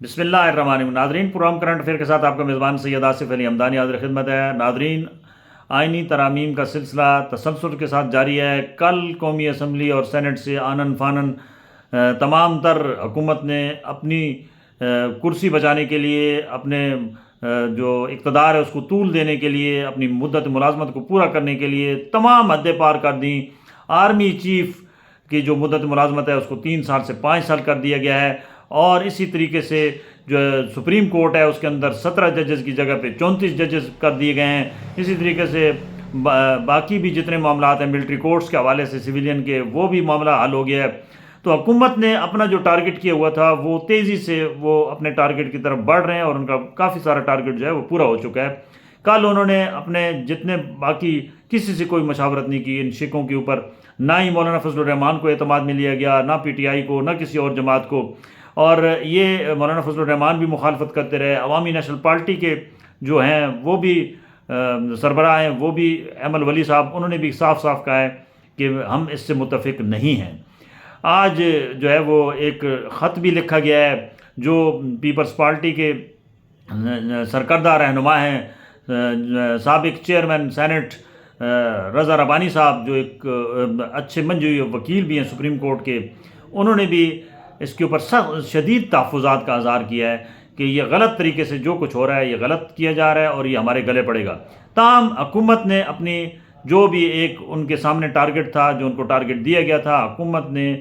بسم اللہ الرحمن الرحیم۔ ناظرین، پروگرام کرنٹ افیئر کے ساتھ آپ کا میزبان سید آصف علی حمدانی حاضر خدمت ہے۔ ناظرین، آئینی ترامیم کا سلسلہ تسلسل کے ساتھ جاری ہے۔ کل قومی اسمبلی اور سینٹ سے آنن فانن تمام تر حکومت نے اپنی کرسی بچانے کے لیے، اپنے جو اقتدار ہے اس کو طول دینے کے لیے، اپنی مدت ملازمت کو پورا کرنے کے لیے تمام حدیں پار کر دیں۔ آرمی چیف کی جو مدت ملازمت ہے اس کو 3 سال سے 5 سال کر دیا گیا ہے، اور اسی طریقے سے جو سپریم کورٹ ہے اس کے اندر 17 ججز کی جگہ پہ 34 ججز کر دیے گئے ہیں۔ اسی طریقے سے باقی بھی جتنے معاملات ہیں ملٹری کورٹس کے حوالے سے سویلین کے، وہ بھی معاملہ حل ہو گیا ہے۔ تو حکومت نے اپنا جو ٹارگٹ کیا ہوا تھا وہ تیزی سے وہ اپنے ٹارگٹ کی طرف بڑھ رہے ہیں، اور ان کا کافی سارا ٹارگٹ جو ہے وہ پورا ہو چکا ہے۔ کل انہوں نے اپنے جتنے باقی کسی سے کوئی مشاورت نہیں کی ان شکوں کے اوپر، نہ ہی مولانا فضل الرحمان کو اعتماد میں لیا گیا، نہ پی ٹی آئی کو، نہ کسی اور جماعت کو، اور یہ مولانا فضل الرحمان بھی مخالفت کرتے رہے۔ عوامی نیشنل پارٹی کے جو ہیں وہ بھی سربراہ ہیں، وہ بھی ایمل ولی صاحب، انہوں نے بھی صاف صاف کہا ہے کہ ہم اس سے متفق نہیں ہیں۔ آج جو ہے وہ ایک خط بھی لکھا گیا ہے جو پیپلز پارٹی کے سرکردہ رہنما ہیں، سابق چیئرمین سینٹ رضا ربانی صاحب، جو ایک اچھے منجوی وکیل بھی ہیں سپریم کورٹ کے، انہوں نے بھی اس کے اوپر سخت شدید تحفظات کا اظہار کیا ہے کہ یہ غلط طریقے سے جو کچھ ہو رہا ہے یہ غلط کیا جا رہا ہے اور یہ ہمارے گلے پڑے گا۔ تاہم حکومت نے اپنی جو بھی ایک ان کے سامنے ٹارگٹ تھا، جو ان کو ٹارگٹ دیا گیا تھا، حکومت نے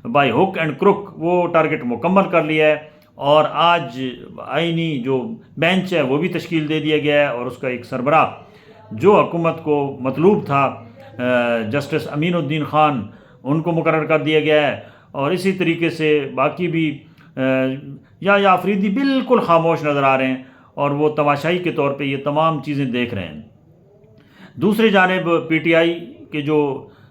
بائی ہک اینڈ کرک وہ ٹارگٹ مکمل کر لیا ہے، اور آج آئینی جو بینچ ہے وہ بھی تشکیل دے دیا گیا ہے، اور اس کا ایک سربراہ جو حکومت کو مطلوب تھا جسٹس امین الدین خان، ان کو مقرر کر دیا گیا ہے۔ اور اسی طریقے سے باقی بھی یا آفریدی بالکل خاموش نظر آ رہے ہیں، اور وہ تماشائی کے طور پہ یہ تمام چیزیں دیکھ رہے ہیں۔ دوسری جانب پی ٹی آئی کے جو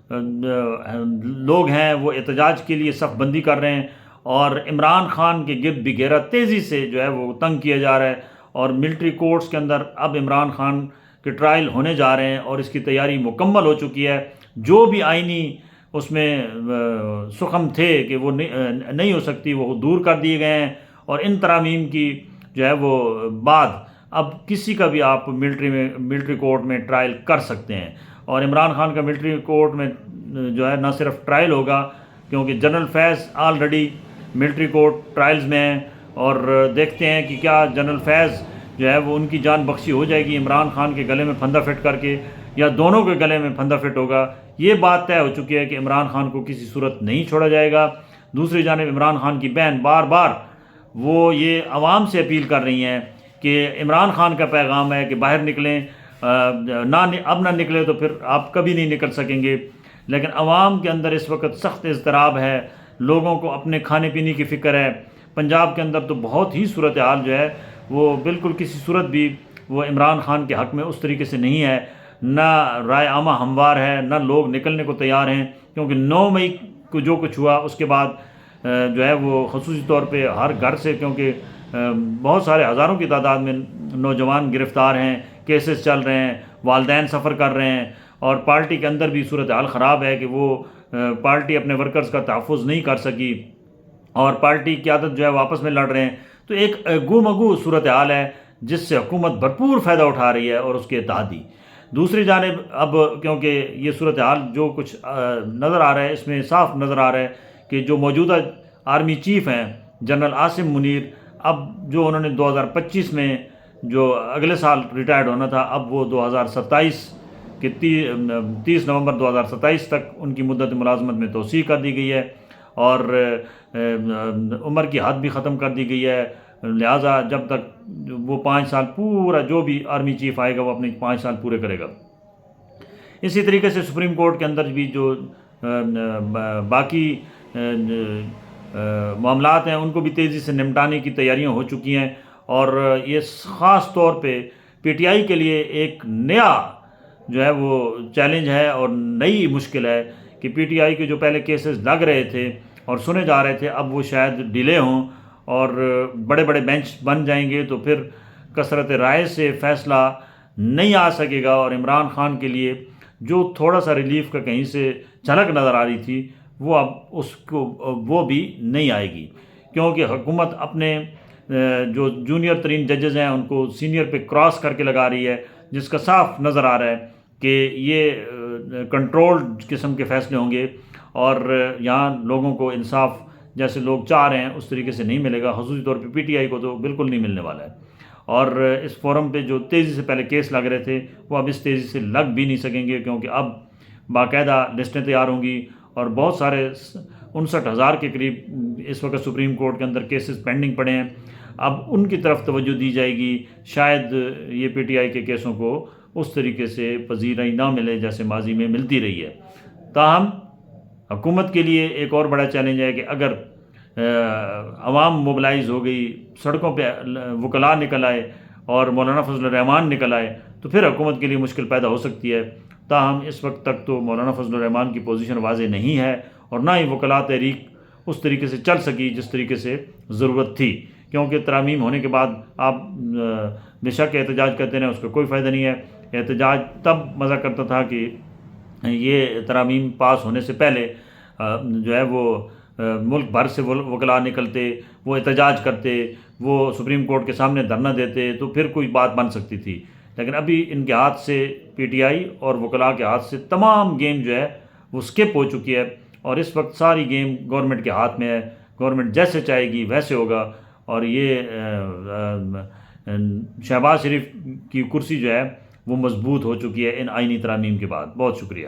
لوگ ہیں وہ احتجاج کے لیے صف بندی کر رہے ہیں، اور عمران خان کے گرد بگیرہ تیزی سے جو ہے وہ تنگ کیا جا رہا ہے، اور ملٹری کورٹس کے اندر اب عمران خان کے ٹرائل ہونے جا رہے ہیں، اور اس کی تیاری مکمل ہو چکی ہے۔ جو بھی آئینی اس میں سخم تھے کہ وہ نہیں ہو سکتی وہ دور کر دیے گئے ہیں، اور ان ترامیم کی جو ہے وہ بعد اب کسی کا بھی آپ ملٹری کورٹ میں ٹرائل کر سکتے ہیں، اور عمران خان کا ملٹری کورٹ میں جو ہے نہ صرف ٹرائل ہوگا، کیونکہ جنرل فیض آلریڈی ملٹری کورٹ ٹرائلز میں ہیں، اور دیکھتے ہیں کہ کیا جنرل فیض جو ہے وہ ان کی جان بخشی ہو جائے گی عمران خان کے گلے میں پھندا فٹ کر کے، یا دونوں کے گلے میں پھندا فٹ ہوگا۔ یہ بات طے ہو چکی ہے کہ عمران خان کو کسی صورت نہیں چھوڑا جائے گا۔ دوسری جانب عمران خان کی بہن بار بار وہ یہ عوام سے اپیل کر رہی ہیں کہ عمران خان کا پیغام ہے کہ باہر نکلیں، اب نہ نکلے تو پھر آپ کبھی نہیں نکل سکیں گے۔ لیکن عوام کے اندر اس وقت سخت اضطراب ہے، لوگوں کو اپنے کھانے پینے کی فکر ہے۔ پنجاب کے اندر تو بہت ہی صورتحال جو ہے وہ بالکل کسی صورت بھی وہ عمران خان کے حق میں اس طریقے سے نہیں ہے، نہ رائے عامہ ہموار ہے، نہ لوگ نکلنے کو تیار ہیں، کیونکہ 9 مئی کو جو کچھ ہوا اس کے بعد جو ہے وہ خصوصی طور پہ ہر گھر سے، کیونکہ بہت سارے ہزاروں کی تعداد میں نوجوان گرفتار ہیں، کیسز چل رہے ہیں، والدین سفر کر رہے ہیں، اور پارٹی کے اندر بھی صورتحال خراب ہے کہ وہ پارٹی اپنے ورکرز کا تحفظ نہیں کر سکی، اور پارٹی قیادت جو ہے واپس میں لڑ رہے ہیں۔ تو ایک گو مگو صورتحال ہے جس سے حکومت بھرپور فائدہ اٹھا رہی ہے، اور اس کے اتحادی۔ دوسری جانب اب کیونکہ یہ صورتحال جو کچھ نظر آ رہا ہے، اس میں صاف نظر آ رہا ہے کہ جو موجودہ آرمی چیف ہیں جنرل عاصم منیر، اب جو انہوں نے 2025 میں جو اگلے سال ریٹائرڈ ہونا تھا، اب وہ 2027 کے 30 نومبر 2027 تک ان کی مدت ملازمت میں توسیع کر دی گئی ہے، اور عمر کی حد بھی ختم کر دی گئی ہے۔ لہٰذا جب تک وہ 5 سال پورا جو بھی آرمی چیف آئے گا وہ اپنے 5 سال پورے کرے گا۔ اسی طریقے سے سپریم کورٹ کے اندر بھی جو باقی معاملات ہیں ان کو بھی تیزی سے نمٹانے کی تیاریاں ہو چکی ہیں، اور یہ خاص طور پہ پی ٹی آئی کے لیے ایک نیا جو ہے وہ چیلنج ہے اور نئی مشکل ہے کہ پی ٹی آئی کے جو پہلے کیسز لگ رہے تھے اور سنے جا رہے تھے اب وہ شاید ڈیلے ہوں، اور بڑے بڑے بینچ بن جائیں گے، تو پھر کثرت رائے سے فیصلہ نہیں آ سکے گا، اور عمران خان کے لیے جو تھوڑا سا ریلیف کا کہیں سے جھلک نظر آ رہی تھی وہ اب اس کو وہ بھی نہیں آئے گی، کیونکہ حکومت اپنے جو جونیئر ترین ججز ہیں ان کو سینئر پہ کراس کر کے لگا رہی ہے، جس کا صاف نظر آ رہا ہے کہ یہ کنٹرولڈ قسم کے فیصلے ہوں گے اور یہاں لوگوں کو انصاف جیسے لوگ چاہ رہے ہیں اس طریقے سے نہیں ملے گا، خصوصی طور پہ پی ٹی آئی کو تو بالکل نہیں ملنے والا ہے۔ اور اس فورم پہ جو تیزی سے پہلے کیس لگ رہے تھے وہ اب اس تیزی سے لگ بھی نہیں سکیں گے، کیونکہ اب باقاعدہ لسٹیں تیار ہوں گی اور بہت سارے 59,000 کے قریب اس وقت سپریم کورٹ کے اندر کیسز پینڈنگ پڑے ہیں، اب ان کی طرف توجہ دی جائے گی، شاید یہ پی ٹی آئی کے کیسوں کو اس طریقے سے پذیرائی نہ ملے جیسے ماضی میں ملتی رہی ہے۔ تاہم حکومت کے لیے ایک اور بڑا چیلنج ہے کہ اگر عوام موبلائز ہو گئی، سڑکوں پہ وکلاء نکل آئے اور مولانا فضل الرحمان نکل آئے تو پھر حکومت کے لیے مشکل پیدا ہو سکتی ہے۔ تاہم اس وقت تک تو مولانا فضل الرحمان کی پوزیشن واضح نہیں ہے اور نہ ہی وکلاء تحریک اس طریقے سے چل سکی جس طریقے سے ضرورت تھی، کیونکہ ترامیم ہونے کے بعد آپ بے شک احتجاج کرتے رہے، اس کا کوئی فائدہ نہیں ہے۔ احتجاج تب مزہ کرتا تھا کہ یہ ترامیم پاس ہونے سے پہلے جو ہے وہ ملک بھر سے وکلاء نکلتے، وہ احتجاج کرتے، وہ سپریم کورٹ کے سامنے دھرنا دیتے تو پھر کوئی بات بن سکتی تھی، لیکن ابھی ان کے ہاتھ سے پی ٹی آئی اور وکلاء کے ہاتھ سے تمام گیم جو ہے وہ اسکپ ہو چکی ہے اور اس وقت ساری گیم گورنمنٹ کے ہاتھ میں ہے، گورنمنٹ جیسے چاہے گی ویسے ہوگا اور یہ شہباز شریف کی کرسی جو ہے وہ مضبوط ہو چکی ہے ان آئینی ترامیم کے بعد۔ بہت شکریہ۔